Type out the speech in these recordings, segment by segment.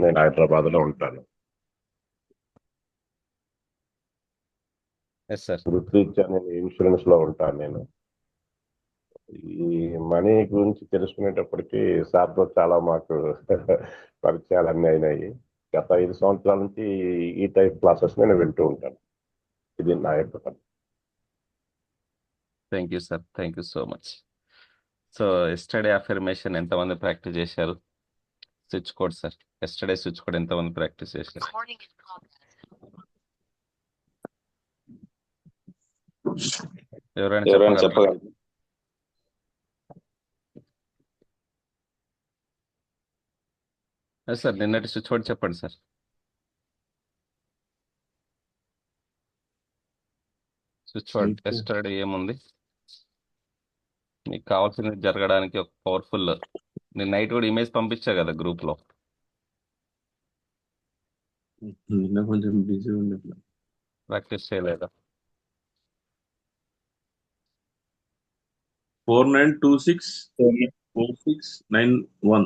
నేను హైదరాబాద్లో ఉంటాను. Yes sir. వృత్తిరీత్యా నేను ఇన్సూరెన్స్లో ఉంటాను నేను. ఈ మనీ గురించి తెలుసుకునేటప్పటికి సార్తో చాలా మాకు పరిచయాలన్నీ అయినాయి. గత 5 సంవత్సరాల నుంచి ఈ టైప్ క్లాసెస్ నేను వింటూ ఉంటాను. ఇది నా యొక్క పని. Thank you sir, thank you so much. So yesterday affirmation ఎంతమంది ప్రాక్టీస్ చేశారు? Switch code sir, yesterday switch code ఎంతమంది ప్రాక్టీస్ చేశారు? ఎవరైనా ఎవరైనా చెప్పగలరా? చెప్పగలరు? ఎస్ సార్, నిన్నటి స్విచ్ కోడ్ చెప్పండి సార్. స్విచ్ కోడ్ ఎస్టర్డే ఏముంది? మీకు కావాల్సింది జరగడానికి ఒక పవర్ఫుల్. నేను నైట్ కూడా ఇమేజ్ పంపించా కదా గ్రూప్ లో. నిన్న కొంచెం బిజీ ఉండే. ప్రాక్టీస్ చేయలేదా? 49264691.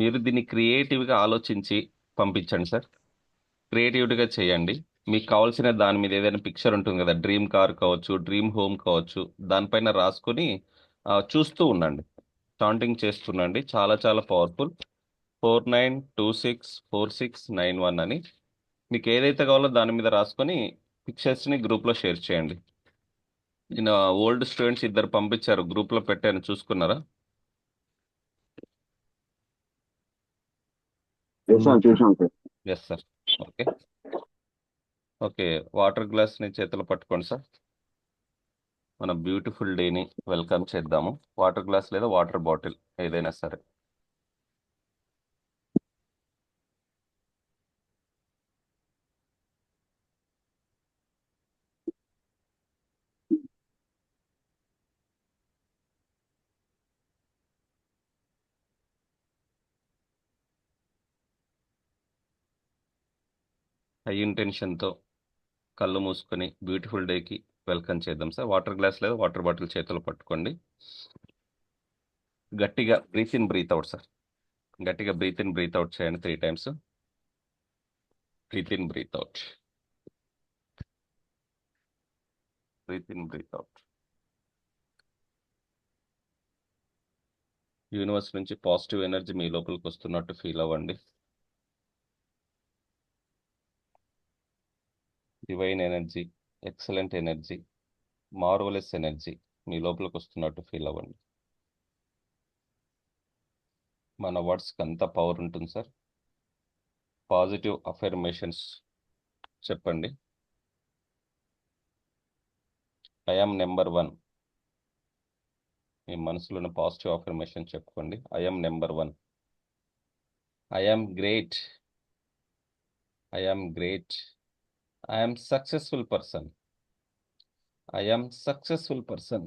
మీరు దీన్ని క్రియేటివ్గా ఆలోచించి పంపించండి సార్. క్రియేటివ్గా చేయండి. మీకు కావాల్సిన దాని మీద ఏదైనా పిక్చర్ ఉంటుంది కదా, డ్రీమ్ కార్ కావచ్చు, డ్రీమ్ హోమ్ కావచ్చు, దానిపైన రాసుకొని చూస్తూ ఉండండి, చాంటింగ్ చేస్తుండండి. చాలా చాలా పవర్ఫుల్. 49264691 అని మీకు ఏదైతే కావాలో దాని మీద రాసుకొని పిక్చర్స్ని గ్రూప్లో షేర్ చేయండి. నేను ఓల్డ్ స్టూడెంట్స్ ఇద్దరు పంపించారు, గ్రూప్లో పెట్టాను, చూసుకున్నారా? చూసాం sir. Yes sir. Okay okay. Water గ్లాస్ని చేతిలో పట్టుకోండి సార్. మన బ్యూటిఫుల్ డేని వెల్కమ్ చేద్దాము. వాటర్ గ్లాస్ లేదా వాటర్ బాటిల్ ఏదైనా సరే. హై ఇంటెన్షన్తో కళ్ళు మూసుకొని బ్యూటిఫుల్ డేకి వెల్కమ్ చేద్దాం సార్. వాటర్ గ్లాస్ లేదా వాటర్ బాటిల్ చేతిలో పట్టుకోండి. గట్టిగా breath in breath out sir. గట్టిగా బ్రీత్ ఇన్ బ్రీత్ అవుట్ చేయండి 3 times. Breath in breath out. Breath in breath out. Universe నుంచి పాజిటివ్ ఎనర్జీ మీ లోపలికి వస్తున్నట్టు ఫీల్ అవ్వండి. Divine energy, excellent energy, marvellous energy మీ లోపలికి వస్తున్నట్టు ఫీల్ అవ్వండి. మన వర్డ్స్కి అంత పవర్ ఉంటుంది సార్. పాజిటివ్ అఫర్మేషన్స్ చెప్పండి. I am number 1. మీ మనసులోని పాజిటివ్ అఫర్మేషన్ చెప్పుకోండి. I am number 1. I am great. I am great. I am successful person. I am successful person.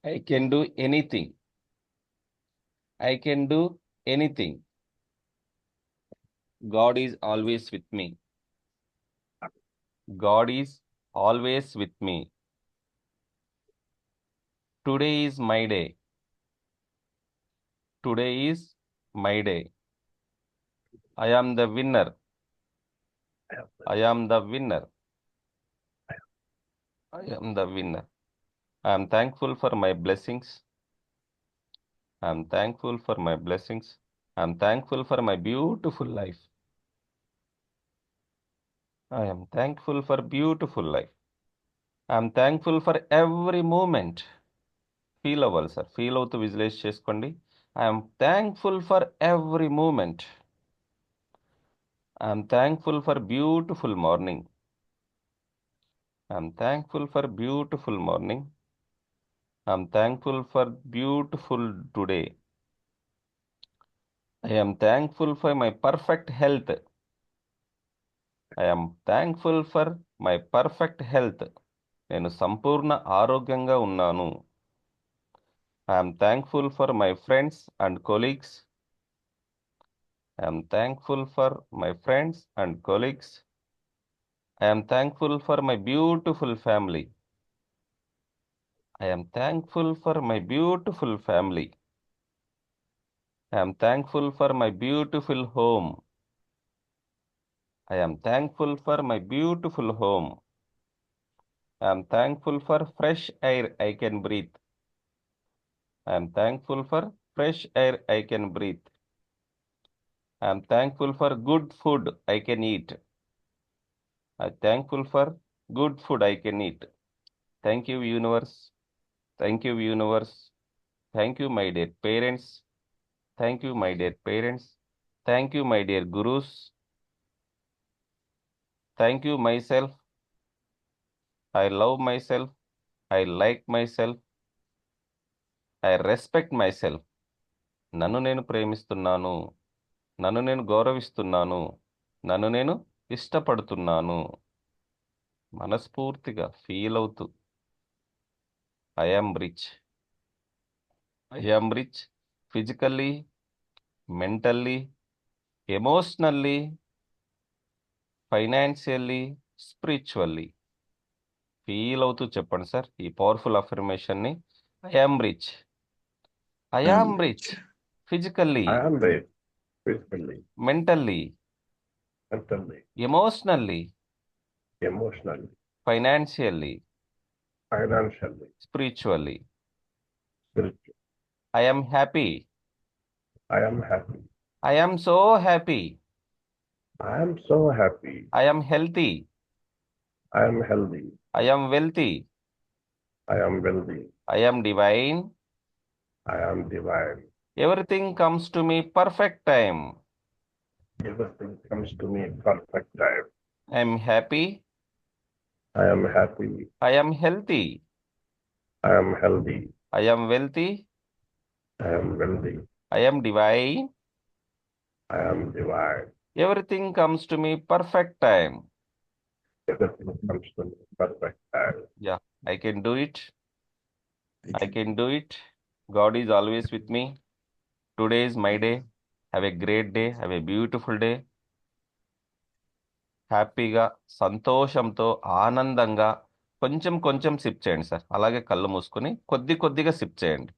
I can do anything. I can do anything. God is always with me. God is always with me. Today is my day. Today is my day. I am the winner. I am the winner. I am the winner. I am thankful for my blessings. I am thankful for my blessings. I am thankful for my beautiful life. I am thankful for beautiful life. I am thankful for every moment. Feel అవ్వాలి సార్. Feel అవుతూ visualise చేసుకోండి. I'm thankful for every moment. I'm thankful for beautiful morning. I'm thankful for beautiful morning. I'm thankful for beautiful today. I'm thankful for my perfect health. I'm thankful for my perfect health. నేను సంపూర్ణ ఆరోగ్యంగా ఉన్నాను. I'm thankful for my friends and colleagues. I am thankful for my friends and colleagues. I am thankful for my beautiful family. I am thankful for my beautiful family. I am thankful for my beautiful home. I am thankful for my beautiful home. I am thankful for fresh air I can breathe. I am thankful for fresh air I can breathe. I am thankful for good food I can eat. I am thankful for good food I can eat. Thank you, universe. Thank you, universe. Thank you, my dear parents. Thank you, my dear parents. Thank you, my dear gurus. Thank you, myself. I love myself. I like myself. I respect myself. నన్ను నేను ప్రేమిస్తున్నాను. నన్ను నేను గౌరవిస్తున్నాను. నన్ను నేను ఇష్టపడుతున్నాను. మనస్ఫూర్తిగా feel అవుతూ I am rich. I am rich physically, mentally, emotionally, financially, spiritually. Feel అవుతూ చెప్పండి సార్ ఈ powerful అఫర్మేషన్ని. I am rich. I am rich physically, I am rich physically, mentally, mentally, emotionally, emotionally, financially, financially, spiritually. spiritually. I am happy. I am happy. I am so happy. I am so happy. I am healthy. I am healthy. I am wealthy. I am wealthy. I am divine. I am divine. Everything comes to me perfect time. Everything comes to me perfect time. I am happy. I am happy. I am healthy. I am healthy. I am wealthy. I am wealthy. I am divine. I am divine. Everything comes to me perfect time. Everything comes to me perfect time. Yeah, I can do it. I can do it. God is always with me. Today is my day. Have a great day. Have a beautiful day. హ్యాపీగా, సంతోషంతో, ఆనందంగా కొంచెం కొంచెం SIP చేయండి sir. అలాగే కళ్ళు మూసుకొని కొద్ది కొద్దిగా సిప్ చేయండి.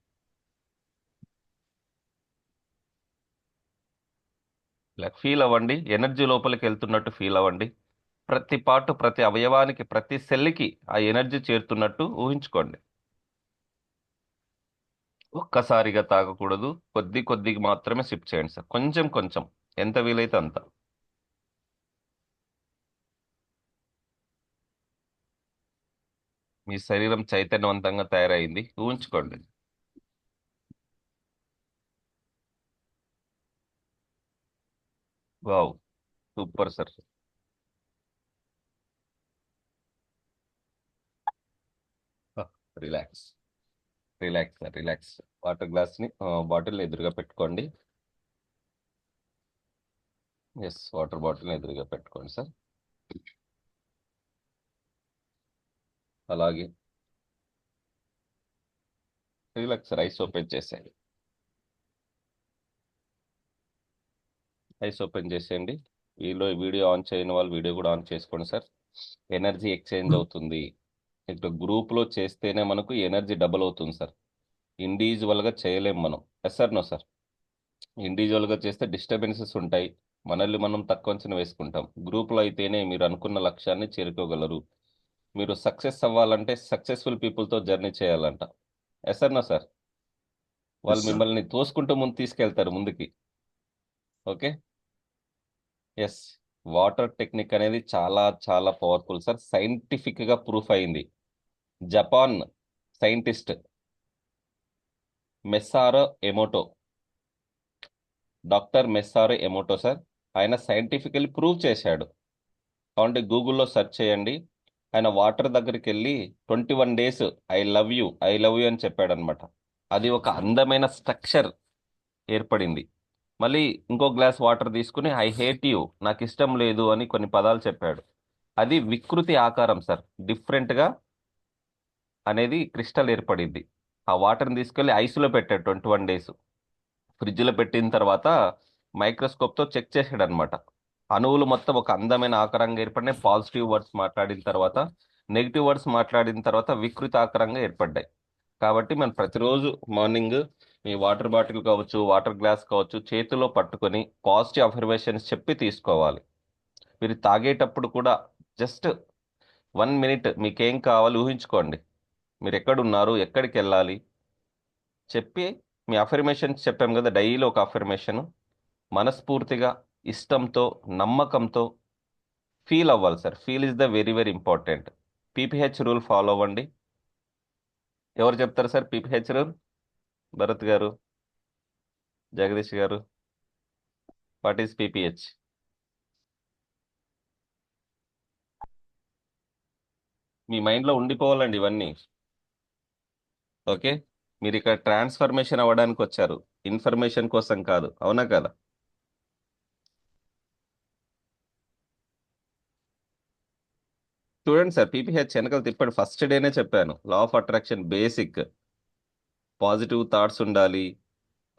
ఇలా ఫీల్ అవ్వండి. ఎనర్జీ లోపలికి వెళ్తున్నట్టు ఫీల్ అవ్వండి. ప్రతి పార్ట్, ప్రతి అవయవానికి, ప్రతి సెల్కి ఆ ఎనర్జీ చేరుతున్నట్టు ఊహించుకోండి. ఒక్కసారిగా తాగకూడదు. కొద్ది కొద్దిగా మాత్రమే సిప్ చేయండి సార్. కొంచెం కొంచెం, ఎంత వీలైతే అంత. మీ శరీరం చైతన్యవంతంగా తయారైంది ఊహించుకోండి. Wow, super sir. Relax, relax sir, relax. Water గ్లాస్ని బాటిల్ ఎదురుగా పెట్టుకోండి. ఎస్, వాటర్ బాటిల్ ఎదురుగా పెట్టుకోండి సార్. అలాగే రిలాక్స్ సార్. ఐస్ ఓపెన్ చేసేయండి. ఐస్ ఓపెన్ చేసేయండి. వీడియో ఆన్ చేయని వాళ్ళు వీడియో కూడా ఆన్ చేసుకోండి సార్. ఎనర్జీ ఎక్స్చేంజ్ అవుతుంది. ఇప్పుడు గ్రూప్లో చేస్తేనే మనకు ఎనర్జీ డబుల్ అవుతుంది సార్. ఇండివిజువల్గా చేయలేం మనం. Yes sir, no sir. ఇండివిజువల్గా చేస్తే డిస్టర్బెన్సెస్ ఉంటాయి. మనల్ని మనం తక్కువ అంచనా వేసుకుంటాం. గ్రూప్లో అయితేనే మీరు అనుకున్న లక్ష్యాన్ని చేరుకోగలరు. మీరు సక్సెస్ అవ్వాలంటే సక్సెస్ఫుల్ పీపుల్తో జర్నీ చేయాలంట. Yes sir, no sir. వాళ్ళు మిమ్మల్ని తోసుకుంటూ ముందు తీసుకెళ్తారు ముందుకి. ఓకే. ఎస్, వాటర్ టెక్నిక్ అనేది చాలా చాలా పవర్ఫుల్ సార్. సైంటిఫిక్గా ప్రూఫ్ అయింది. జపాన్ సైంటిస్ట్ మెస్సారో ఎమోటో, డాక్టర్ మెస్సారో ఎమోటో సార్, ఆయన సైంటిఫికల్లీ ప్రూవ్ చేశాడు. కాబట్టి గూగుల్లో సెర్చ్ చేయండి. ఆయన వాటర్ దగ్గరికి వెళ్ళి 21 days ఐ లవ్ యూ అని చెప్పాడు అనమాట. అది ఒక అందమైన స్ట్రక్చర్ ఏర్పడింది. మళ్ళీ ఇంకో గ్లాస్ వాటర్ తీసుకుని ఐ హేట్ యూ, నాకు ఇష్టం లేదు అని కొన్ని పదాలు చెప్పాడు. అది వికృతి ఆకారం సార్. డిఫరెంట్గా అనేది క్రిస్టల్ ఏర్పడింది. ఆ వాటర్ని తీసుకెళ్ళి ఐస్లో పెట్టాడు 21 days. ఫ్రిడ్జ్లో పెట్టిన తర్వాత మైక్రోస్కోప్తో చెక్ చేసాడు అనమాట. అణువులు మొత్తం ఒక అందమైన ఆకారంగా ఏర్పడినాయి. పాజిటివ్ వర్డ్స్ మాట్లాడిన తర్వాత, నెగిటివ్ వర్డ్స్ మాట్లాడిన తర్వాత వికృతి ఆకారంగా ఏర్పడ్డాయి. కాబట్టి మనం ప్రతిరోజు మార్నింగ్ మీ వాటర్ బాటిల్ కావచ్చు, వాటర్ గ్లాస్ కావచ్చు, చేతిలో పట్టుకొని పాజిటివ్ అఫర్మేషన్స్ చెప్పి తీసుకోవాలి. మీరు తాగేటప్పుడు కూడా జస్ట్ 1 మినిట్ మీకేం కావాలి ఊహించుకోండి. మీరు ఎక్కడున్నారు, ఎక్కడికి వెళ్ళాలి చెప్పి మీ అఫర్మేషన్స్ చెప్పాం కదా, డైలీ ఒక అఫర్మేషన్ మనస్ఫూర్తిగా, ఇష్టంతో, నమ్మకంతో ఫీల్ అవ్వాలి సార్. Feel is the very very important. PPH rule follow అవ్వండి. ఎవరు చెప్తారు సార్ పీపీహెచ్ రూల్? భరత్ గారు, జగదీష్ గారు, వాట్ ఈస్ పీపీహెచ్? మీ మైండ్లో ఉండిపోవాలండి ఇవన్నీ. ఓకే, మీరు ఇక్కడ ట్రాన్స్ఫర్మేషన్ అవ్వడానికి వచ్చారు, ఇన్ఫర్మేషన్ కోసం కాదు. అవునా కదా? చూడండి సార్, పీపీహెచ్ వెనకాల తిప్పండి. ఫస్ట్ డేనే చెప్పాను, law of attraction basic. Positive thoughts ఉండాలి,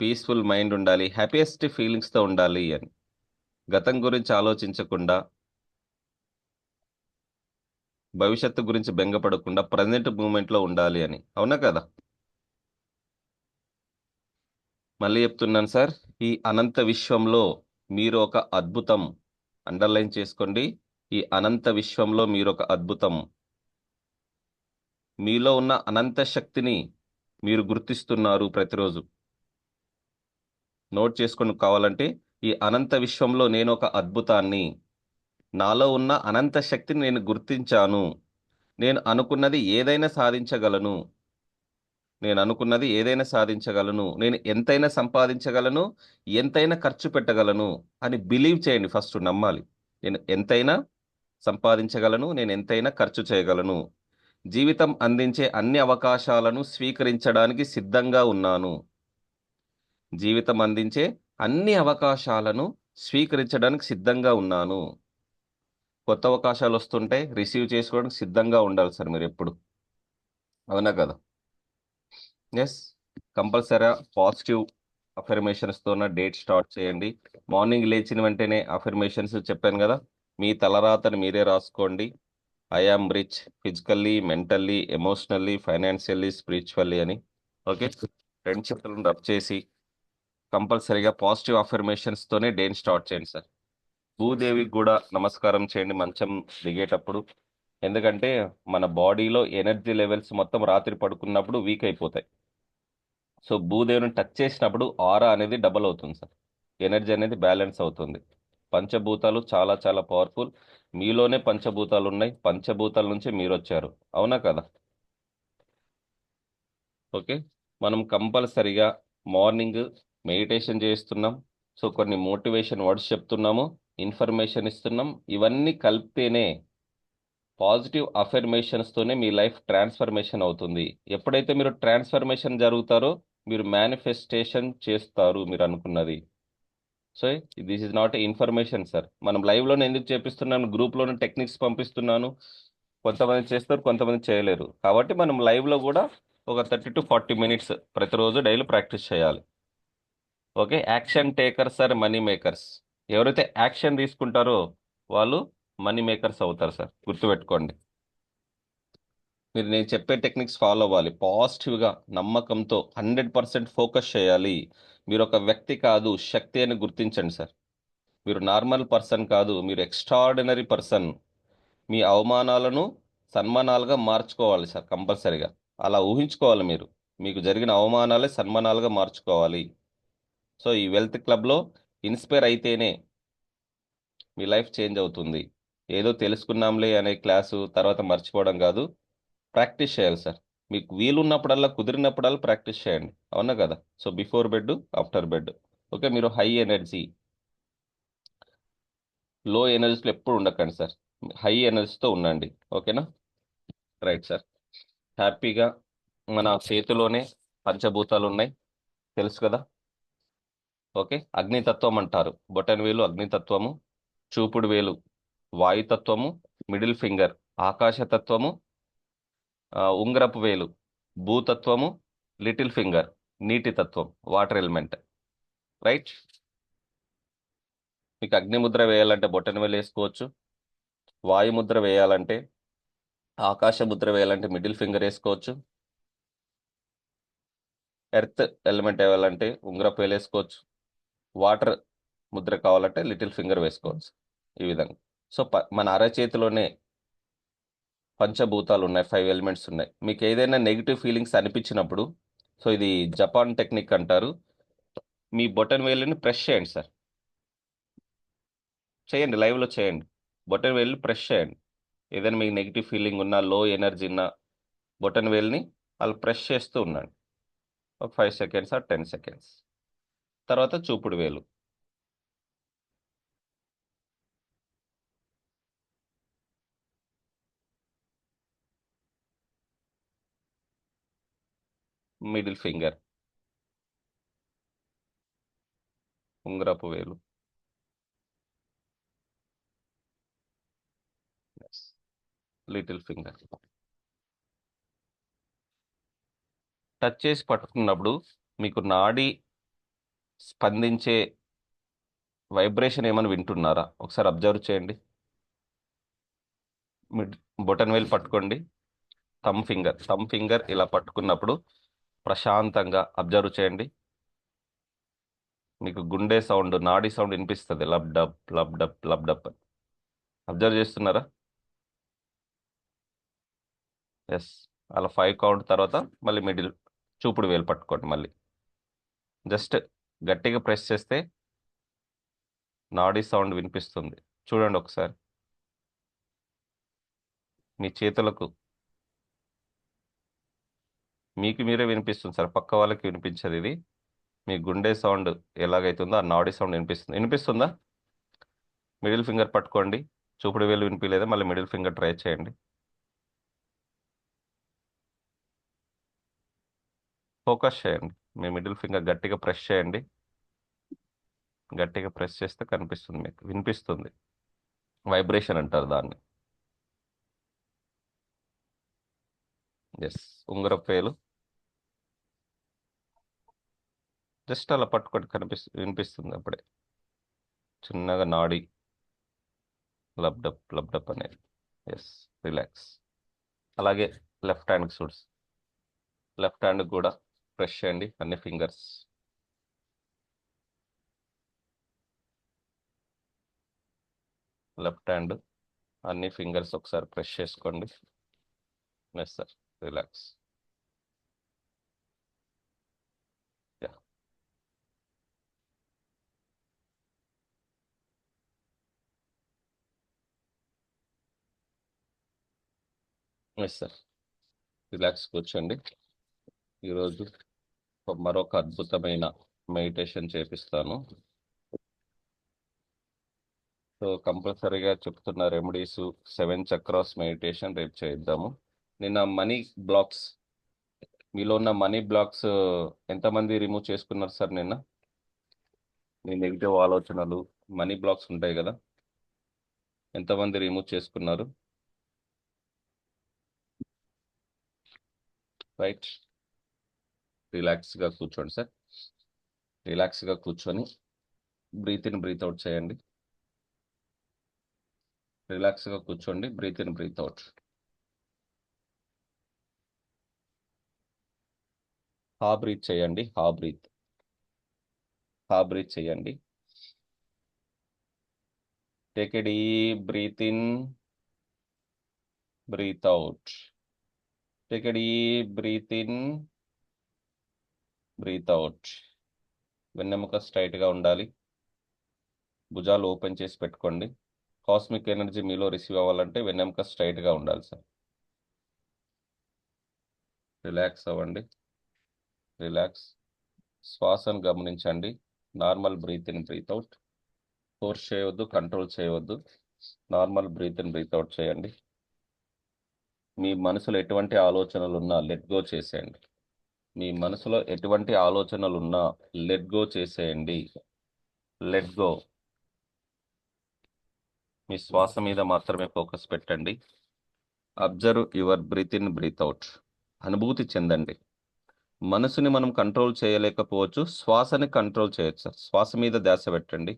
పీస్ఫుల్ మైండ్ ఉండాలి, హ్యాపీయెస్ట్ ఫీలింగ్స్తో ఉండాలి అని. గతం గురించి ఆలోచించకుండా, భవిష్యత్తు గురించి బెంగపడకుండా ప్రజెంట్ మూమెంట్లో ఉండాలి అని. అవునా కదా? మళ్ళీ చెప్తున్నాను సార్, ఈ అనంత విశ్వంలో మీరు ఒక అద్భుతం. అండర్లైన్ చేసుకోండి, ఈ అనంత విశ్వంలో మీరు ఒక అద్భుతం. మీలో ఉన్న అనంత శక్తిని మీరు గుర్తిస్తున్నారు ప్రతిరోజు. నోట్ చేసుకొని కావాలంటే, ఈ అనంత విశ్వంలో నేను ఒక అద్భుతాన్ని, నాలో ఉన్న అనంత శక్తిని నేను గుర్తించాను, నేను అనుకున్నది ఏదైనా సాధించగలను, నేను అనుకున్నది ఏదైనా సాధించగలను, నేను ఎంతైనా సంపాదించగలను, ఎంతైనా ఖర్చు పెట్టగలను అని బిలీవ్ చేయండి. ఫస్ట్ నమ్మాలి. నేను ఎంతైనా సంపాదించగలను, నేను ఎంతైనా ఖర్చు చేయగలను, జీవితం అందించే అన్ని అవకాశాలను స్వీకరించడానికి సిద్ధంగా ఉన్నాను, జీవితం అందించే అన్ని అవకాశాలను స్వీకరించడానికి సిద్ధంగా ఉన్నాను. కొత్త అవకాశాలు వస్తుంటే రిసీవ్ చేసుకోవడానికి సిద్ధంగా ఉండాలి సార్ మీరు ఎప్పుడు. అవునా కదా? ఎస్, కంపల్సరీ పాజిటివ్ అఫర్మేషన్స్తోన డేట్ స్టార్ట్ చేయండి. మార్నింగ్ లేచిన వెంటనే అఫర్మేషన్స్ చెప్పాను కదా, మీ తలరాతను మీరే రాసుకోండి. I am rich physically, mentally, emotionally, financially, spiritually అని. ఓకే, 2 చేతులను రబ్ చేసి కంపల్సరీగా పాజిటివ్ అఫర్మేషన్స్తోనే డేని స్టార్ట్ చేయండి సార్. భూదేవికి కూడా నమస్కారం చేయండి మంచం దిగేటప్పుడు. ఎందుకంటే మన బాడీలో ఎనర్జీ లెవెల్స్ మొత్తం రాత్రి పడుకున్నప్పుడు వీక్ అయిపోతాయి. సో భూదేవిని టచ్ చేసినప్పుడు ఆరా అనేది డబల్ అవుతుంది సార్, ఎనర్జీ అనేది బ్యాలెన్స్ అవుతుంది. పంచభూతాలు చాలా చాలా పవర్ఫుల్. మీలోనే పంచభూతాలు ఉన్నాయి, పంచభూతాల నుంచి మీరు వచ్చారు. అవునా కదా? ఓకే, మనం కంపల్సరిగా మార్నింగ్ మెడిటేషన్ చేస్తున్నాం. సో కొన్ని మోటివేషన్ వర్డ్స్ చెప్తున్నాము, ఇన్ఫర్మేషన్ ఇస్తున్నాం. ఇవన్నీ కలిపితేనే పాజిటివ్ అఫర్మేషన్స్తోనే మీ లైఫ్ ట్రాన్స్ఫర్మేషన్ అవుతుంది. ఎప్పుడైతే మీరు ట్రాన్స్ఫర్మేషన్ జరుగుతారో మీరు మేనిఫెస్టేషన్ చేస్తారు మీరు అనుకున్నది. So this is not information sir. మనం లైవ్లోనే ఎందుకు చేపిస్తున్నాను, గ్రూప్లోనే టెక్నిక్స్ పంపిస్తున్నాను. కొంతమంది చేస్తారు, కొంతమంది చేయలేరు. కాబట్టి మనం లైవ్లో కూడా ఒక 30 to 40 minutes ప్రతిరోజు డైలీ ప్రాక్టీస్ చేయాలి. Okay, action takers are money makers. ఎవరైతే యాక్షన్ తీసుకుంటారో వాళ్ళు మనీ మేకర్స్ అవుతారు సార్, గుర్తుపెట్టుకోండి. మీరు నేను చెప్పే టెక్నిక్స్ ఫాలో అవ్వాలి, పాజిటివ్గా నమ్మకంతో 100% ఫోకస్ చేయాలి. మీరు ఒక వ్యక్తి కాదు, శక్తి అని గుర్తించండి సార్. మీరు నార్మల్ పర్సన్ కాదు, మీరు ఎక్స్ట్రాడినరీ పర్సన్. మీ అవమానాలను సన్మానాలుగా మార్చుకోవాలి సార్ కంపల్సరీగా. అలా ఊహించుకోవాలి మీరు, మీకు జరిగిన అవమానాలే సన్మానాలుగా మార్చుకోవాలి. సో ఈ వెల్త్ క్లబ్లో ఇన్స్పైర్ అయితేనే మీ లైఫ్ చేంజ్ అవుతుంది. ఏదో తెలుసుకున్నాంలే అనే క్లాసు తర్వాత మర్చిపోవడం కాదు, ప్రాక్టీస్ చేయాలి సార్. మీకు వీలున్నప్పుడల్లా, కుదిరినప్పుడల్లా ప్రాక్టీస్ చేయండి. అవునా కదా? So before bed, after bed. Okay, మీరు హై ఎనర్జీ, లో ఎనర్జీలో ఎప్పుడు ఉండకండి సార్, హై ఎనర్జీతో ఉండండి. ఓకేనా? Right sir. హ్యాపీగా మన చేతిలోనే పంచభూతాలు ఉన్నాయి, తెలుసు కదా? ఓకే, అగ్నితత్వం అంటారు. బొటన్ వేలు అగ్నితత్వము, చూపుడు వేలు వాయుతత్వము, మిడిల్ ఫింగర్ ఆకాశతత్వము, ఉంగరపు వేలు భూతత్వము, లిటిల్ ఫింగర్ నీటి తత్వం, వాటర్ ఎలిమెంట్. రైట్, మీకు అగ్నిముద్ర వేయాలంటే బొటన్ వేలు వేసుకోవచ్చు, వాయుముద్ర వేయాలంటే, ఆకాశ ముద్ర వేయాలంటే మిడిల్ ఫింగర్ వేసుకోవచ్చు, ఎర్త్ ఎలిమెంట్ వేయాలంటే ఉంగరపు వేలు వేసుకోవచ్చు. వాటర్ ముద్ర కావాలంటే లిటిల్ ఫింగర్ వేసుకోవచ్చు. ఈ విధంగా. సో మన అరచేతిలోనే పంచభూతాలు ఉన్నాయి, 5 ఎలిమెంట్స్ ఉన్నాయి. మీకు ఏదైనా నెగిటివ్ ఫీలింగ్స్ అనిపించినప్పుడు, సో ఇది జపాన్ టెక్నిక్ అంటారు, మీ బొటన్ వేలుని ప్రెస్ చేయండి సార్. చేయండి, లైవ్లో చేయండి. బొటన్ వేలు ప్రెస్ చేయండి. ఏదైనా మీకు నెగిటివ్ ఫీలింగ్ ఉన్నా, లో ఎనర్జీ ఉన్నా బొటన్ వేల్ని అలా ప్రెస్ చేస్తూ ఉండండి. ఒక 5 సెకండ్స్ ఆర్ 10 సెకండ్స్. తర్వాత చూపుడు వేలు. మిడిల్ ఫింగర్, ఉంగరపు వేలు, లిటిల్ ఫింగర్. టచ్ చేసి పట్టుకున్నప్పుడు మీకు నాడి స్పందించే వైబ్రేషన్ ఏమైనా వింటున్నారా? ఒకసారి అబ్జర్వ్ చేయండి. మిడ్ బొటన్ వేలు పట్టుకోండి. థమ్ ఫింగర్ ఇలా పట్టుకున్నప్పుడు ప్రశాంతంగా అబ్జర్వ్ చేయండి. మీకు గుండె సౌండ్, నాడి సౌండ్ వినిపిస్తుంది. Lub dub lub dub lub dub అని. అబ్జర్వ్ చేస్తున్నారా? ఎస్. అలా 5 కౌంట్ తర్వాత మళ్ళీ మిడిల్ చూపుడు వేలు పట్టుకోండి. మళ్ళీ జస్ట్ గట్టిగా ప్రెస్ చేస్తే నాడీ సౌండ్ వినిపిస్తుంది. చూడండి ఒకసారి. మీ చేతులకు మీకు మీరే వినిపిస్తుంది సార్, పక్క వాళ్ళకి వినిపించదు. ఇది మీ గుండె సౌండ్ ఎలాగైతుందో ఆ నాడీ సౌండ్ వినిపిస్తుందా? మిడిల్ ఫింగర్ పట్టుకోండి. చూపుడు వేలు వినిపించలేదా? మళ్ళీ మిడిల్ ఫింగర్ ట్రై చేయండి. ఫోకస్ చేయండి. మీ మిడిల్ ఫింగర్ గట్టిగా ప్రెస్ చేయండి. గట్టిగా ప్రెస్ చేస్తే కనిపిస్తుంది, మీకు వినిపిస్తుంది. వైబ్రేషన్ అంటారు దాన్ని. ఎస్. ఉంగరపు వేలు జస్ట్ అలా పట్టుకోండి, వినిపిస్తుంది అప్పుడే. చిన్నగా నాడి లబ్డప్ అనేది. ఎస్. రిలాక్స్. అలాగే లెఫ్ట్ హ్యాండ్కి చూడు. లెఫ్ట్ హ్యాండ్ కూడా ప్రెస్ చేయండి అన్ని ఫింగర్స్. లెఫ్ట్ హ్యాండ్ అన్ని ఫింగర్స్ ఒకసారి ప్రెస్ చేసుకోండి. Yes sir. Relax. Ya. Yes sir. Relax కూర్చోండి. ఈరోజు మరొక అద్భుతమైన మెడిటేషన్ చేపిస్తాను. సో కంపల్సరీగా చెప్తున్న రెమెడీస్ 7 చక్రాస్ మెడిటేషన్ రేపు చేద్దాము. నిన్న మనీ బ్లాక్స్, మీలో ఉన్న మనీ బ్లాక్స్ ఎంతమంది రిమూవ్ చేసుకున్నారు సార్ నిన్న? మీ నెగిటివ్ ఆలోచనలు, మనీ బ్లాక్స్ ఉంటాయి కదా, ఎంతమంది రిమూవ్ చేసుకున్నారు? రైట్. రిలాక్స్గా కూర్చోండి సార్. రిలాక్స్గా కూర్చొని బ్రీత్ ఇన్ బ్రీత్ అవుట్ చేయండి. రిలాక్స్గా కూర్చోండి. Breathe in breath out. హా బ్రీత్ చేయండి. హా బ్రీత్ చేయండి. Take a deep breath in, breath out. Take a deep breath in, breath out. వెన్నెముక స్ట్రైట్గా ఉండాలి. భుజాలు ఓపెన్ చేసి పెట్టుకోండి. కాస్మిక్ ఎనర్జీ మీలో రిసీవ్ అవ్వాలంటే వెన్నెముక స్ట్రైట్గా ఉండాలి సార్. రిలాక్స్ అవ్వండి. రిలాక్స్. శ్వాసను గమనించండి. Normal breathe in breath out. Force చేయవద్దు, కంట్రోల్ చేయవద్దు. Normal breathe in breath out చేయండి. మీ మనసులో ఎటువంటి ఆలోచనలు ఉన్నా లెట్ గో చేసేయండి. మీ మనసులో ఎటువంటి ఆలోచనలు ఉన్నా లెట్ గో చేసేయండి. Let go. మీ శ్వాస మీద మాత్రమే ఫోకస్ పెట్టండి. Observe your breath in breath out. అనుభూతి చెందండి. మనసుని మనం కంట్రోల్ చేయలేకపోవచ్చు, శ్వాసని కంట్రోల్ చేయొచ్చు సార్. శ్వాస మీద ధ్యాస పెట్టండి.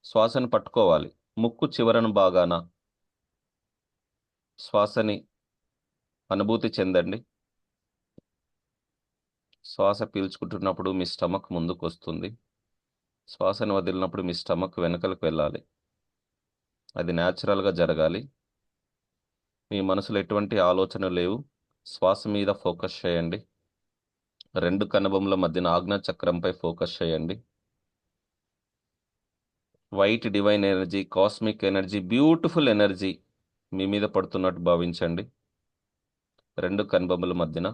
శ్వాసను పట్టుకోవాలి. ముక్కు చివరను బాగాన శ్వాసని అనుభూతి చెందండి. శ్వాస పీల్చుకుంటున్నప్పుడు మీ స్టమక్ ముందుకు వస్తుంది. శ్వాసను వదిలినప్పుడు మీ స్టమక్ వెనకలకు వెళ్ళాలి. అది న్యాచురల్గా జరగాలి. మీ మనసులో ఎటువంటి ఆలోచనలు లేవు. శ్వాస మీద ఫోకస్ చేయండి. 2 కనుబొమ్మల మధ్యన ఆజ్ఞా చక్రంపై ఫోకస్ చేయండి. White divine energy, cosmic energy, beautiful energy మీ మీద పడుతున్నట్టు భావించండి. 2 కనుబొమ్మల మధ్యన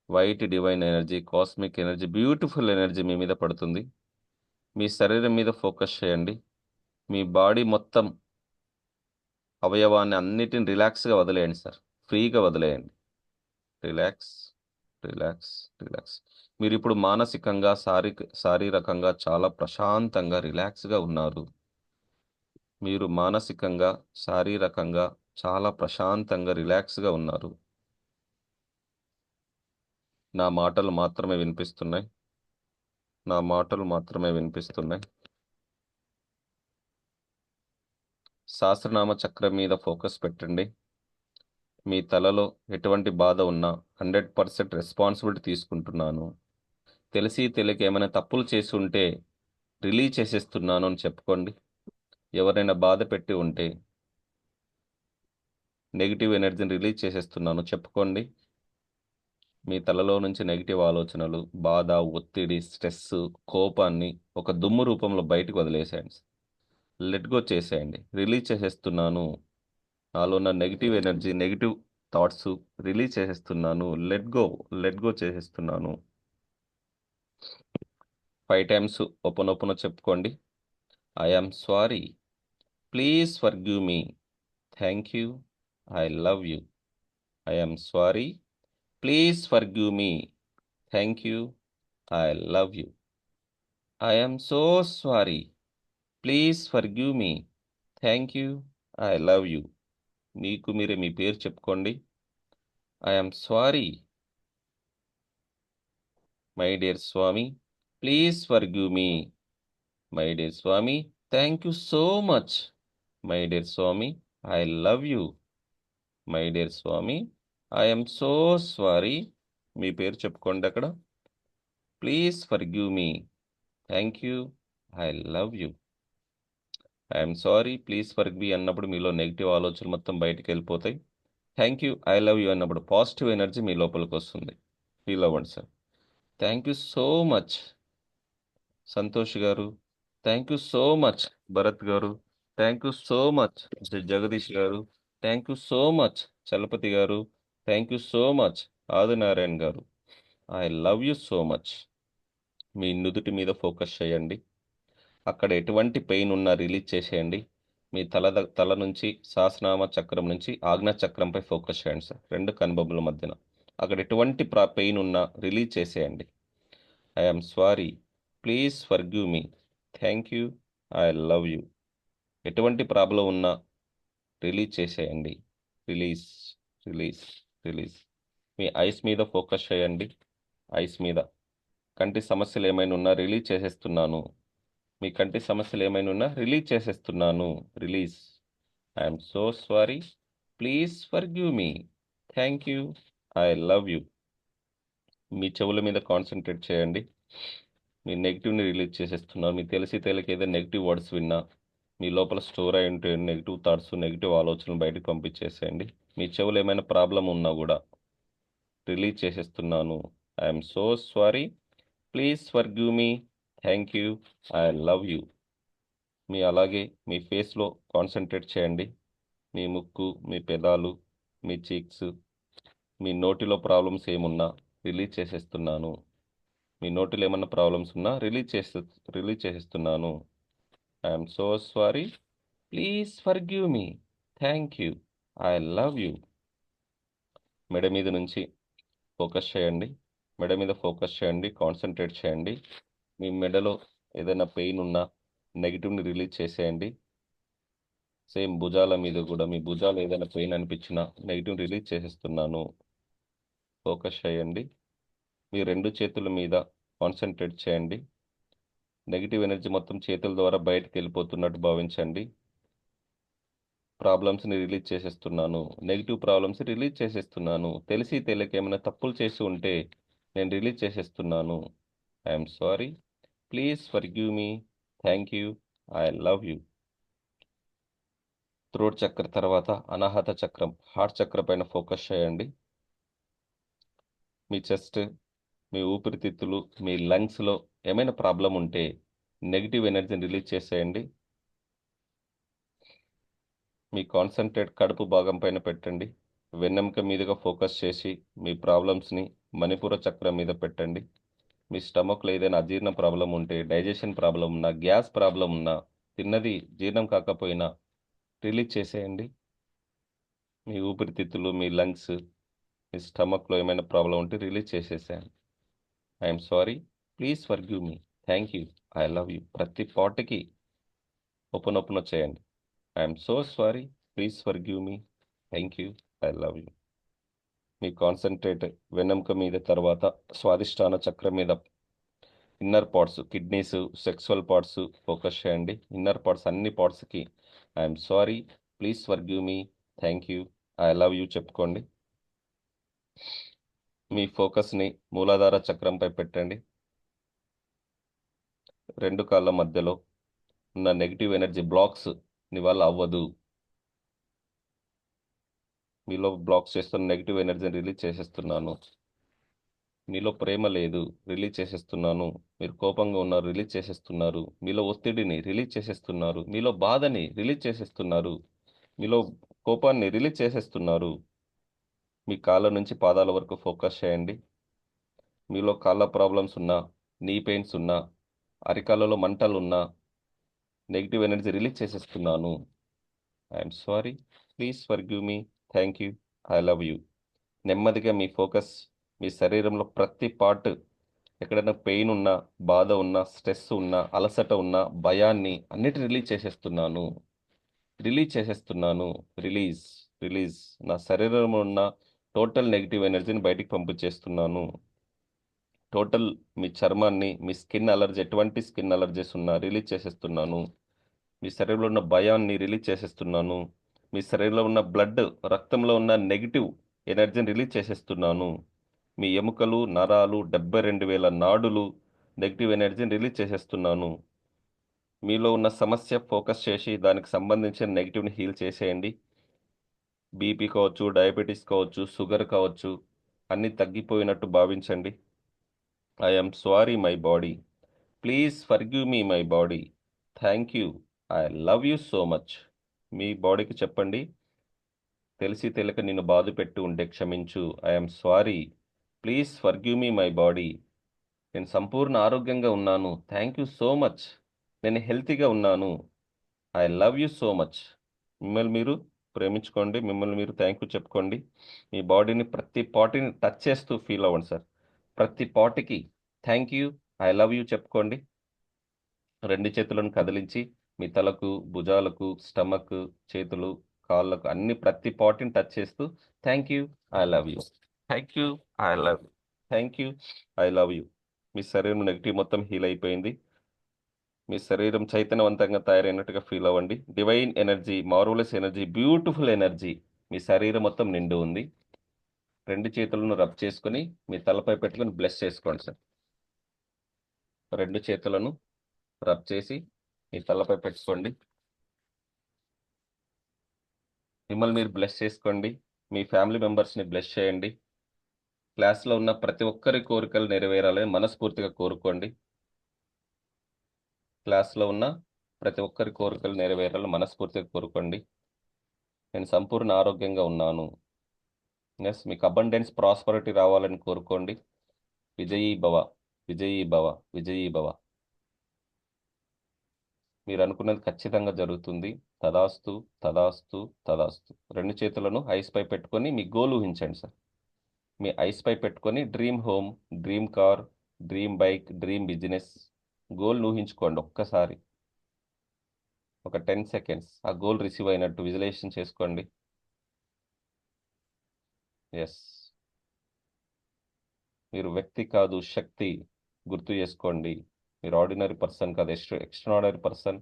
white divine energy, cosmic energy, beautiful energy మీ మీద పడుతుంది. మీ శరీరం మీద ఫోకస్ చేయండి. మీ బాడీ మొత్తం అవయవాన్ని అన్నిటిని రిలాక్స్గా వదిలేయండి సార్. ఫ్రీగా వదిలేయండి. Relax, relax, relax. మీరు ఇప్పుడు మానసికంగా శారీరకంగా చాలా ప్రశాంతంగా రిలాక్స్గా ఉన్నారు. మీరు మానసికంగా శారీరకంగా చాలా ప్రశాంతంగా రిలాక్స్గా ఉన్నారు. నా మాటలు మాత్రమే వినిపిస్తున్నాయి. నా మాటలు మాత్రమే వినిపిస్తున్నాయి. సహస్రనామ చక్రం మీద ఫోకస్ పెట్టండి. మీ తలలో ఎటువంటి బాధ ఉన్నా 100% రెస్పాన్సిబిలిటీ తీసుకుంటున్నాను. తెలిసి తెలియక ఏమైనా తప్పులు చేసి ఉంటే రిలీజ్ చేసేస్తున్నాను అని చెప్పుకోండి. ఎవరైనా బాధ పెట్టి ఉంటే నెగిటివ్ ఎనర్జీని రిలీజ్ చేసేస్తున్నాను చెప్పుకోండి. మీ తలలో నుంచి నెగిటివ్ ఆలోచనలు, బాధ, ఒత్తిడి, స్ట్రెస్, కోపాన్ని ఒక దుమ్ము రూపంలో బయటకు వదిలేసేయండి. లెట్ గో చేసేయండి. రిలీజ్ చేసేస్తున్నాను. నాలో ఉన్న negative energy, negative thoughts release చేసేస్తున్నాను. లెట్ గో చేసేస్తున్నాను. 5 టైమ్స్ ఓపెన్ చెప్పుకోండి. I am sorry, please forgive me, thank you, I love you. I am sorry, please forgive me, thank you, I love you. I am so sorry, please forgive me, thank you, I love you. మీకు మీరే మీ పేరు చెప్పుకోండి. I am sorry my dear Swami, please forgive me. My dear Swami, thank you so much. My dear Swami, I love you. My dear Swami, I am so sorry. మీ పేరు చెప్పుకోండి అక్కడ. Please forgive me, thank you, I love you. I'm sorry, please forgive me అన్నప్పుడు మీలో negative ఆలోచనలు మొత్తం బయటికి వెళ్ళిపోతాయి. థ్యాంక్ యూ, ఐ లవ్ యూ అన్నప్పుడు పాజిటివ్ ఎనర్జీ మీ లోపలికి వస్తుంది. ఫీల్ అవ్వండి sir. Thank you so much Santosh garu. Thank you so much Bharat garu. Thank you so much Jagadish గారు. Thank you so much Chalapathi garu. Thank you so much Adinarayana garu. I love you so much. మీ నుదుటి మీద ఫోకస్ చేయండి. అక్కడ ఎటువంటి పెయిన్ ఉన్నా రిలీజ్ చేసేయండి. మీ తల నుంచి సహస్రనామ చక్రం నుంచి ఆజ్ఞా చక్రంపై ఫోకస్ చేయండి సార్. 2 కనుబొమ్మల మధ్యన అక్కడ ఎటువంటి పెయిన్ ఉన్నా రిలీజ్ చేసేయండి. I am sorry, please forgive me, thank you, I love you. ఎటువంటి ప్రాబ్లం ఉన్నా రిలీజ్ చేసేయండి. Release, release, release. మీ ఐస్ మీద ఫోకస్ చేయండి. ఐస్ మీద కంటి సమస్యలు ఏమైనా ఉన్నా రిలీజ్ చేసేస్తున్నాను. మీ కంటి సమస్యలు ఏమైనా ఉన్నా రిలీజ్ చేసేస్తున్నాను. Release. I'm so sorry, please forgive me, thank you, I love you. మీ చెవుల మీద కాన్సన్ట్రేట్ చేయండి. మీ నెగిటివ్ని రిలీజ్ చేసేస్తున్నారు. మీకు తెలిసి తెలియక ఏదైనా నెగిటివ్ వర్డ్స్ విన్నా మీ లోపల స్టోర్ అయి ఉంటే నెగిటివ్ థాట్స్, నెగిటివ్ ఆలోచనలు బయటకు పంపించేసేయండి. మీ చెవులు ఏమైనా ప్రాబ్లం ఉన్నా కూడా రిలీజ్ చేసేస్తున్నాను. I'm so sorry, please forgive me, thank you, I love you. అలాగే మీ ఫేస్లో కాన్సన్ట్రేట్ చేయండి. మీ ముక్కు, మీ పెదాలు, మీ చీక్స్, మీ నోటిలో ప్రాబ్లమ్స్ ఏమున్నా రిలీజ్ చేసేస్తున్నాను. మీ నోటిలో ఏమన్నా ప్రాబ్లమ్స్ ఉన్నా రిలీజ్ చేసేస్తున్నాను. I'm so sorry, please forgive me, thank you, I love you. మెడ మీద నుంచి ఫోకస్ చేయండి. మెడ మీద ఫోకస్ చేయండి, కాన్సన్ట్రేట్ చేయండి. మీ మెడలో ఏదైనా పెయిన్ ఉన్నా నెగిటివ్ని రిలీజ్ చేసేయండి. సేమ్ భుజాల మీద కూడా మీ భుజాలు ఏదైనా పెయిన్ అనిపించినా నెగిటివ్ రిలీజ్ చేసేస్తున్నాను. ఫోకస్ చేయండి. మీ 2 చేతుల మీద కాన్సన్ట్రేట్ చేయండి. నెగిటివ్ ఎనర్జీ మొత్తం చేతుల ద్వారా బయటకు వెళ్ళిపోతున్నట్టు భావించండి. ప్రాబ్లమ్స్ని రిలీజ్ చేసేస్తున్నాను. నెగిటివ్ ప్రాబ్లమ్స్ రిలీజ్ చేసేస్తున్నాను. తెలిసి తెలియక ఏమైనా తప్పులు చేసి ఉంటే నేను రిలీజ్ చేసేస్తున్నాను. I'm sorry, please forgive me, thank you, I love you. Throat చక్ర తర్వాత అనాహత చక్రం, హార్ట్ చక్ర పైన ఫోకస్ చేయండి. మీ చెస్ట్, మీ ఊపిరితిత్తులు, మీ లంగ్స్లో ఏమైనా ప్రాబ్లం ఉంటే నెగిటివ్ ఎనర్జీని రిలీజ్ చేసేయండి. మీ కాన్సన్ట్రేట్ కడుపు భాగం పైన పెట్టండి. వెన్నెముక మీదుగా ఫోకస్ చేసి మీ ప్రాబ్లమ్స్ని మణిపుర చక్రం మీద పెట్టండి. మీ స్టమక్లో ఏదైనా అజీర్ణ ప్రాబ్లం ఉంటే, డైజెషన్ ప్రాబ్లం ఉన్నా, గ్యాస్ ప్రాబ్లం ఉన్నా, తిన్నది జీర్ణం కాకపోయినా రిలీజ్ చేసేయండి. మీ ఊపిరితిత్తులు, మీ లంగ్స్, మీ స్టమక్లో ఏమైనా ప్రాబ్లం ఉంటే రిలీజ్ చేసేసేయండి. I'm sorry, please forgive me, thank you, I love you. ప్రతి పాటకి ఓపెన్ చేయండి. I'm so sorry, please forgive me, thank you, I love you. మీ కాన్సన్ట్రేట్ వెన్నెముక మీద తర్వాత స్వాదిష్టాన చక్రం మీద inner parts, kidneys, sexual parts focus చేయండి. ఇన్నర్ పార్ట్స్ అన్ని పార్ట్స్కి I'm sorry, please forgive me, thank you, I love you చెప్పుకోండి. మీ ఫోకస్ని మూలాధార చక్రంపై పెట్టండి. రెండు కాళ్ళ మధ్యలో ఉన్న నెగిటివ్ ఎనర్జీ బ్లాక్స్ ని వల్ల అవ్వదు. మీలో బ్లాక్స్ చేస్తున్న నెగిటివ్ ఎనర్జీని రిలీజ్ చేసేస్తున్నాను. మీలో ప్రేమ లేదు, రిలీజ్ చేసేస్తున్నాను. మీరు కోపంగా ఉన్నారు, రిలీజ్ చేసేస్తున్నారు. మీలో ఒత్తిడిని రిలీజ్ చేసేస్తున్నారు. మీలో బాధని రిలీజ్ చేసేస్తున్నారు. మీలో కోపాన్ని రిలీజ్ చేసేస్తున్నారు. మీ కాళ్ళ నుంచి పాదాల వరకు ఫోకస్ చేయండి. మీలో కాళ్ళ ప్రాబ్లమ్స్ ఉన్నా, నీ పెయిన్స్ ఉన్నా, అరికాళ్ళలో మంటలు ఉన్నా నెగిటివ్ ఎనర్జీ రిలీజ్ చేసేస్తున్నాను. I'm sorry, please forgive me, thank you, I love you. నెమ్మదిగా మీ ఫోకస్ మీ శరీరంలో ప్రతి పార్ట్, ఎక్కడైనా పెయిన్ ఉన్నా, బాధ ఉన్నా, స్ట్రెస్ ఉన్నా, అలసట ఉన్నా, భయాన్ని అన్నిటి రిలీజ్ చేసేస్తున్నాను. రిలీజ్ చేసేస్తున్నాను. Release, release. నా శరీరంలో ఉన్న టోటల్ నెగిటివ్ ఎనర్జీని బయటికి పంపించేస్తున్నాను. టోటల్ మీ చర్మాన్ని, మీ స్కిన్ అలర్జీ, ఎటువంటి స్కిన్ అలర్జీస్ ఉన్నా రిలీజ్ చేసేస్తున్నాను. మీ శరీరంలో ఉన్న భయాన్ని రిలీజ్ చేసేస్తున్నాను. మీ శరీరంలో ఉన్న బ్లడ్, రక్తంలో ఉన్న నెగిటివ్ ఎనర్జీని రిలీజ్ చేసేస్తున్నాను. మీ ఎముకలు, నరాలు, 72,000 నాడులు నెగిటివ్ ఎనర్జీని రిలీజ్ చేసేస్తున్నాను. మీలో ఉన్న సమస్య ఫోకస్ చేసి దానికి సంబంధించిన నెగిటివ్ని హీల్ చేసేయండి. బీపీ కావచ్చు, డయాబెటీస్ కావచ్చు, షుగర్ కావచ్చు, అన్నీ తగ్గిపోయినట్టు భావించండి. I am sorry my body, please forgive me my body, thank you, I love you so much. మీ బాడీకి చెప్పండి, తెలిసి తెలియక నిన్ను బాధ పెట్టి ఉంటే క్షమించు. I am sorry, please forgive me my body. నేను సంపూర్ణ ఆరోగ్యంగా ఉన్నాను, థ్యాంక్ యూ సో మచ్. నేను హెల్తీగా ఉన్నాను, I love you so much. మిమ్మల్ని మీరు ప్రేమించుకోండి, మిమ్మల్ని మీరు థ్యాంక్ యూ చెప్పుకోండి. మీ బాడీని ప్రతి పార్టీని టచ్ చేస్తూ ఫీల్ అవ్వండి సార్. ప్రతి పార్టీకి thank you, I love you చెప్పుకోండి. రెండు చేతులను కదిలించి మీ తలకు, భుజాలకు, స్టమక్, చేతులు, కాళ్ళకు అన్ని ప్రతి పార్టీని టచ్ చేస్తూ thank you, I love you, thank you, I love you, thank you, I love you. మీ శరీరం నెగిటివ్ మొత్తం హీల్ అయిపోయింది. మీ శరీరం చైతన్యవంతంగా తయారైనట్టుగా ఫీల్ అవ్వండి. Divine energy, marvellous energy, beautiful energy మీ శరీరం మొత్తం నిండు ఉంది. రెండు చేతులను రబ్ చేసుకొని మీ తలపై పెట్టుకొని బ్లెస్ చేసుకోండి సార్. రెండు చేతులను రబ్ చేసి మీ తలపై పెట్టుకోండి. మిమ్మల్ని మీరు బ్లెస్ చేసుకోండి. మీ ఫ్యామిలీ మెంబర్స్ని బ్లెస్ చేయండి. క్లాస్లో ఉన్న ప్రతి ఒక్కరి కోరికలు నెరవేరాలని మనస్ఫూర్తిగా కోరుకోండి. క్లాస్లో ఉన్న ప్రతి ఒక్కరి కోరికలు నెరవేరాలని మనస్ఫూర్తిగా కోరుకోండి. నేను సంపూర్ణ ఆరోగ్యంగా ఉన్నాను. ఎస్, మీకు అబండెన్స్, ప్రాస్పరిటీ రావాలని కోరుకోండి. విజయీ భవ, విజయీ భవ, విజయీ భవ. మీరు అనుకున్నది ఖచ్చితంగా జరుగుతుంది. తదాస్తు, తదాస్తు, తదాస్తు. రెండు చేతులను ఐస్ పై పెట్టుకొని మీ గోల్ ఊహించండి సార్. మీ ఐస్ పై పెట్టుకొని dream home, dream car, dream bike, dream business goal ఊహించుకోండి ఒక్కసారి. ఒక 10 సెకండ్స్ ఆ గోల్ రిసీవ్ అయినట్టు విజువలైజేషన్ చేసుకోండి. ఎస్, మీరు వ్యక్తి కాదు, శక్తి. గుర్తు చేసుకోండి. మీరు ఆర్డినరీ పర్సన్ కాదు, ఎక్స్ట్రాఆర్డినరీ పర్సన్.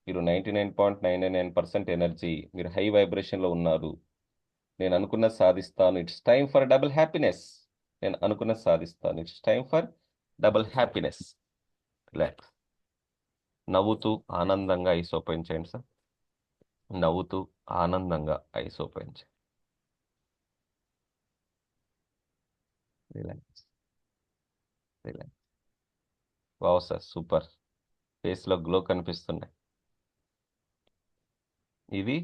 మీరు 99.999% ఎనర్జీ. మీరు హై వైబ్రేషన్లో ఉన్నారు. నేను అనుకున్నది సాధిస్తాను. It's time for double happiness. నేను అనుకున్నది సాధిస్తాను. It's time for double happiness. Relax. నవ్వుతూ ఆనందంగా ఐస్ ఓపెన్ చేయండి సార్. నవ్వుతూ ఆనందంగా ఐస్ ఓపెన్ చేయండి. Relax. Relax. Wow sir, super. ఫేస్లో గ్లో కనిపిస్తున్నాయి. ఇది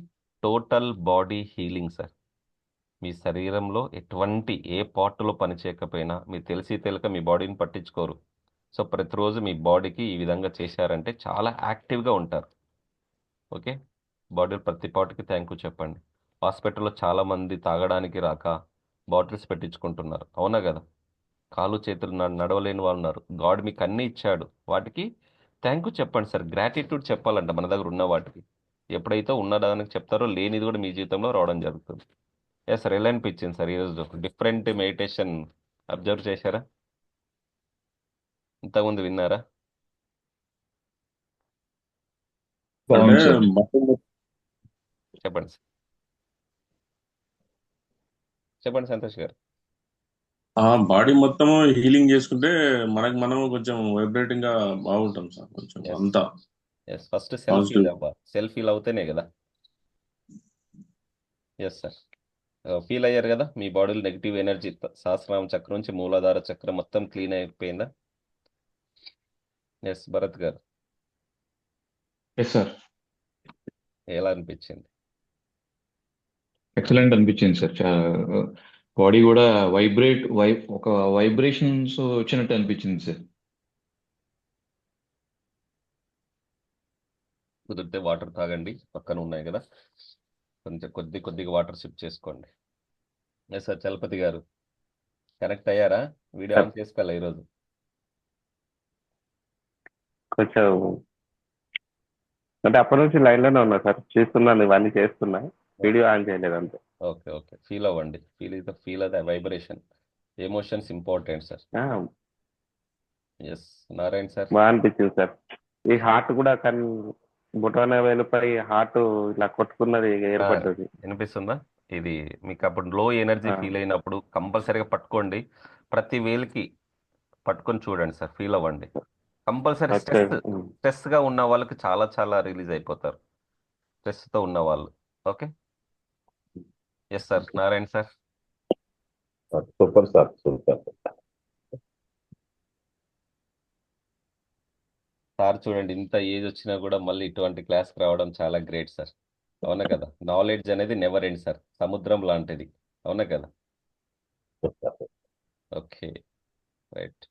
టోటల్ బాడీ హీలింగ్ సార్. మీ శరీరంలో ఎటువంటి ఏ పార్ట్లో పని చేయకపోయినా మీరు తెలిసి తెలియక మీ బాడీని పట్టించుకోరు. సో ప్రతిరోజు మీ బాడీకి ఈ విధంగా చేశారంటే చాలా యాక్టివ్గా ఉంటారు. ఓకే, బాడీ ప్రతి పార్ట్కి థ్యాంక్ యూ చెప్పండి. హాస్పిటల్లో చాలామంది తాగడానికి రాక బాటిల్స్ పెట్టించుకుంటున్నారు, అవునా కదా? కాళ్ళు చేతులు నడవలేని వాళ్ళు ఉన్నారు. గాడ్ మీకు అన్నీ ఇచ్చాడు, వాటికి థ్యాంక్ యూ చెప్పండి సార్. గ్రాటిట్యూడ్ చెప్పాలంట మన దగ్గర ఉన్న వాటికి. ఎప్పుడైతే ఉన్నదానికి చెప్తారో లేనిది కూడా మీ జీవితంలో రావడం జరుగుతుంది. ఎస్ సార్, ఎలా అనిపించింది సార్ ఈరోజు డిఫరెంట్ మెడిటేషన్ అబ్జర్వ్ చేశారా? ఇంతకుముందు విన్నారా? అంటే బాగుంది సార్. చెప్పండి సార్. చెప్పండి సంతోష్ గారు. బాడీ మొత్తం హీలింగ్ చేసుకుంటే మనకు మనం కొంచెం వైబ్రేటింగ్ గా బాగుంటాం సార్. కొంచెం ఎస్ అంతా yes, first self positive. Feel అవ్వాలి. సెల్ఫ్ ఫీల్ అవుతేనే కదా. ఎస్ సార్, ఫీల్ అయ్యారు కదా? మీ బాడీలో నెగిటివ్ ఎనర్జీ సహస్రారం చక్రం నుంచి మూలాధార చక్రం మొత్తం క్లీన్ అయిపోయిందా? ఎస్ భరత్ గారు, ఎస్ సార్, ఎలా అనిపించింది? ఎక్సలెంట్ అనిపించింది సార్. బాడీ కూడా ఒక వైబ్రేషన్స్ వచ్చినట్టు అనిపించింది సార్. కుదిరితే వాటర్ తాగండి, పక్కన ఉన్నాయి కదా, కొంచెం కొద్దిగా వాటర్ సిప్ చేసుకోండి. ఎస్ సార్, చలపతి గారు కనెక్ట్ అయ్యారా? వీడియో ఆన్ చేసుకోవాలా ఈరోజు? కొంచెం అంటే అప్పటి నుంచి లైన్ లోనే ఉన్నా సార్, చేస్తున్నాను, ఇవన్నీ చేస్తున్నా, వీడియో ఆన్ చేయలేదు అంతే. ఓకే ఓకే, ఫీల్ అవ్వండి. ఫీల్ అదే vibration. Emotions important sir. Yes Narayana sir. బాగా అనిపించింది సార్. ఈ హార్ట్ కూడా కానీ బుటన వేలుపై హార్ట్ ఇలా కొట్టుకున్నది ఏర్పడ్డది. వినిపిస్తుందా? ఇది మీకు అప్పుడు లో ఎనర్జీ ఫీల్ అయినప్పుడు కంపల్సరీగా పట్టుకోండి. ప్రతి వేలుకి పట్టుకొని చూడండి సార్, ఫీల్ అవ్వండి. కంపల్సరీ స్ట్రెస్గా ఉన్న వాళ్ళకి చాలా చాలా రిలీజ్ అయిపోతారు, స్ట్రెస్తో ఉన్న వాళ్ళు. Okay. Yes sir, Narayana sir. Super sir, super. Sir చూడండి, ఇంత ఏజ్ వచ్చినా కూడా మళ్ళీ ఇటువంటి క్లాస్కి రావడం చాలా గ్రేట్ సార్, అవునా కదా? నాలెడ్జ్ అనేది నెవర్ ఎండ్ సార్, సముద్రం లాంటిది, అవునా కదా? Okay right.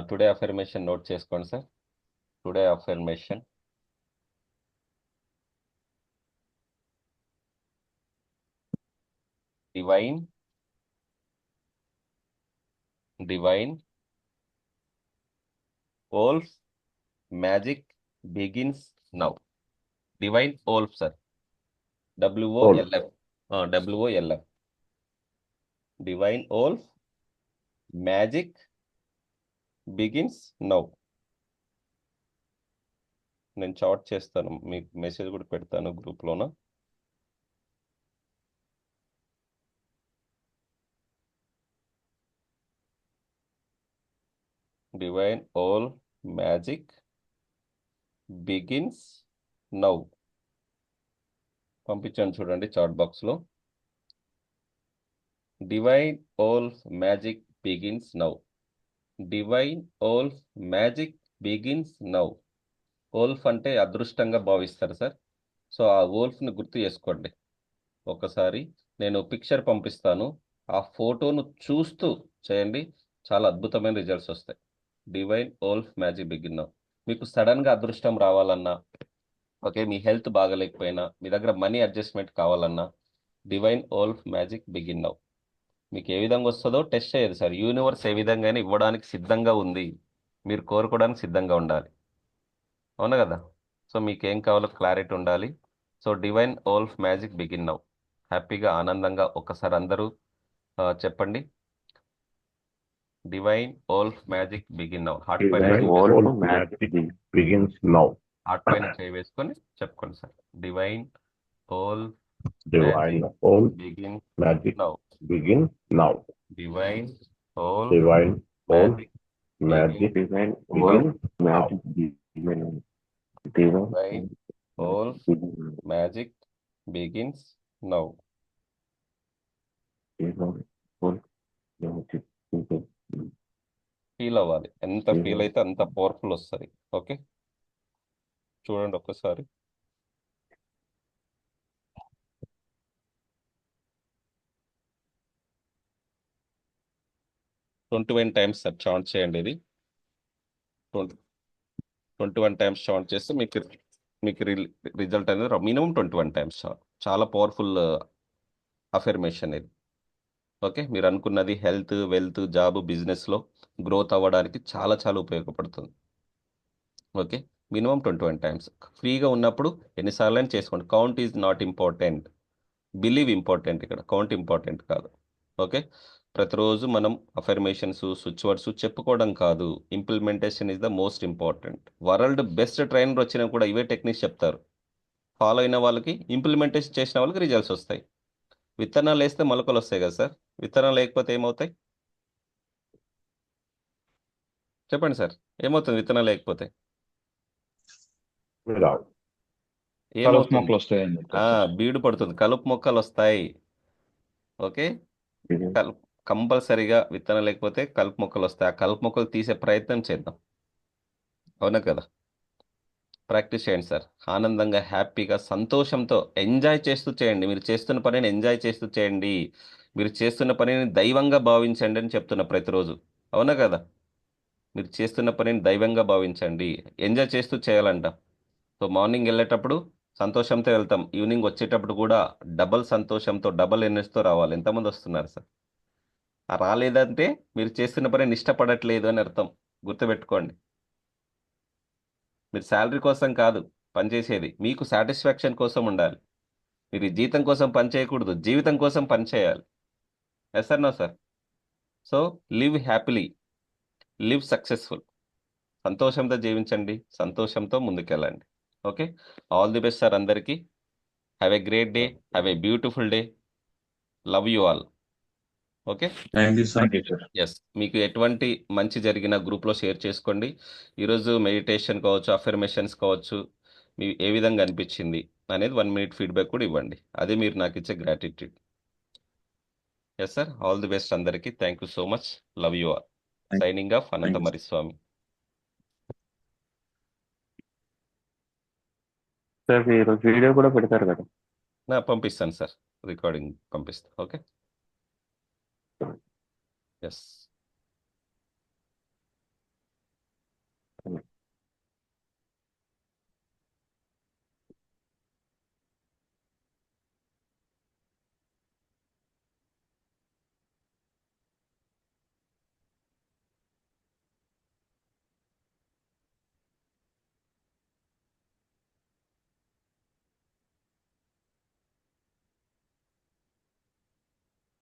Today affirmation note చేసుకోండి sir. Today affirmation, divine wolf magic begins now. Divine wolf sir, WOLF. WOLF, divine wolf magic begins now. నేను చాట్ చేస్తాను, మీకు మెసేజ్ కూడా పెడతాను గ్రూప్లోన. Divine all magic begins now. పంపించాను చూడండి చాట్ బాక్స్లో. Divine all magic begins now. Divine all magic begins now. Wolf అంటే అదృష్టంగా భావిస్తారు సార్. సో ఆ ఓల్ఫ్ని గుర్తు చేసుకోండి. ఒకసారి నేను పిక్చర్ పంపిస్తాను, ఆ ఫోటోను చూస్తూ చేయండి, చాలా అద్భుతమైన రిజల్ట్స్ వస్తాయి. Divine ఓల్ఫ్ magic begin now. మీకు సడన్గా అదృష్టం రావాలన్నా, ఓకే, మీ హెల్త్ బాగలేకపోయినా, మీ దగ్గర మనీ అడ్జస్ట్మెంట్ కావాలన్నా, డివైన్ ఓల్ఫ్ మ్యాజిక్ బిగిన్ నౌ. మీకు ఏ విధంగా వస్తుందో టెస్ట్ చేయదు సార్. యూనివర్స్ ఏ విధంగానే ఇవ్వడానికి సిద్ధంగా ఉంది, మీరు కోరుకోవడానికి సిద్ధంగా ఉండాలి, అవునా కదా? సో మీకు ఏం కావాలో క్లారిటీ ఉండాలి. So divine ఓల్ఫ్ magic begin now. హ్యాపీగా ఆనందంగా ఒకసారి అందరూ చెప్పండి, divine ఓల్ఫ్ magic begin now. Heart పైన హార్ట్ పైన చేయి వేసుకొని చెప్పుకోండి sir. Divine ఓల్ఫ్ Divine all begin magic now. begin now. Divine whole divine whole magic magic Divine begin whole magic divine divine right whole magic begins now. divine whole magic divine feel అవ్వాలి, ఎంత feel అయితే అంత powerful వస్తుంది. Okay, చూడండి ఒక్కసారి. Twenty 21 times sir chant చేయండి. ఇది 21 times chant చేస్తే మీకు రిజల్ట్ అనేది మినిమం 21 టైమ్స్ చాలా పవర్ఫుల్ అఫర్మేషన్ ఇది. ఓకే, మీరు అనుకున్నది హెల్త్, వెల్త్, జాబ్, బిజినెస్లో గ్రోత్ అవ్వడానికి చాలా చాలా ఉపయోగపడుతుంది. ఓకే, మినిమం 21 టైమ్స్ ఫ్రీగా ఉన్నప్పుడు ఎన్నిసార్లు అయినా చేసుకోండి. Count is not important, believe important, ఇక్కడ కౌంట్ ఇంపార్టెంట్ కాదు. ఓకే, ప్రతిరోజు మనం అఫర్మేషన్స్, స్విచ్ వర్డ్స్ చెప్పుకోవడం కాదు, implementation is the most important. World best trainer వచ్చినా కూడా ఇవే టెక్నిక్స్ చెప్తారు. ఫాలో అయిన వాళ్ళకి, ఇంప్లిమెంటేషన్ చేసిన వాళ్ళకి రిజల్ట్స్ వస్తాయి. విత్తనాలు వేస్తే మొలకలు వస్తాయి కదా సార్, విత్తనాలు లేకపోతే ఏమవుతాయి చెప్పండి సార్, ఏమవుతుంది విత్తనాలు లేకపోతే? రావు. కలుపు ఏమవుతుంది? మొక్కలు వస్తాయని చెప్తారు సార్. బీడు పడుతుంది, కలుపు మొక్కలు వస్తాయి. ఓకే, divine కంపల్సరీగా విత్తనం లేకపోతే కలుపు మొక్కలు వస్తాయి. ఆ కలుపు మొక్కలు తీసే ప్రయత్నం చేద్దాం, అవునా కదా? ప్రాక్టీస్ చేయండి సార్, ఆనందంగా, హ్యాపీగా, సంతోషంతో ఎంజాయ్ చేస్తూ చేయండి. మీరు చేస్తున్న పనిని ఎంజాయ్ చేస్తూ చేయండి. మీరు చేస్తున్న పనిని దైవంగా భావించండి అని చెప్తున్నా ప్రతిరోజు, అవునా కదా? మీరు చేస్తున్న పనిని దైవంగా భావించండి, ఎంజాయ్ చేస్తూ చేయాలంట. సో మార్నింగ్ వెళ్ళేటప్పుడు సంతోషంతో వెళ్తాం, ఈవినింగ్ వచ్చేటప్పుడు కూడా డబల్ సంతోషంతో, డబల్ ఎనర్జీతో రావాలి. ఎంతమంది వస్తున్నారు సార్? ఆ రాలేదంటే మీరు చేస్తున్న పనిని ఇష్టపడట్లేదు అని అర్థం, గుర్తుపెట్టుకోండి. మీరు శాలరీ కోసం కాదు పనిచేసేది, మీకు సాటిస్ఫాక్షన్ కోసం ఉండాలి. మీరు ఈ జీతం కోసం పని చేయకూడదు, జీవితం కోసం పని చేయాలి. Yes sir, no sir? So live happily, live successful, సంతోషంతో జీవించండి, సంతోషంతో ముందుకెళ్ళండి. Okay, all the best sir అందరికీ. Have a great day, have a beautiful day, love you all. Okay, thank you sir. Thank you sir. Yes, మీకు ఎటువంటి మంచి జరిగిన గ్రూప్లో షేర్ చేసుకోండి. ఈరోజు మెడిటేషన్ కావచ్చు, అఫర్మేషన్స్ కావచ్చు, మీ ఏ విధంగా అనిపించింది అనేది 1 minute ఫీడ్బ్యాక్ కూడా ఇవ్వండి. అదే మీరు నాకు ఇచ్చే gratitude. Yes sir, all the best అందరికీ. Thank you so much, love you all. Thank- signing off, Anantha Thank you. Mariswamy. Sir మీరు వీడియో కూడా పెడతారు కదా? పంపిస్తాను సార్, రికార్డింగ్ పంపిస్తాను. Okay, yes.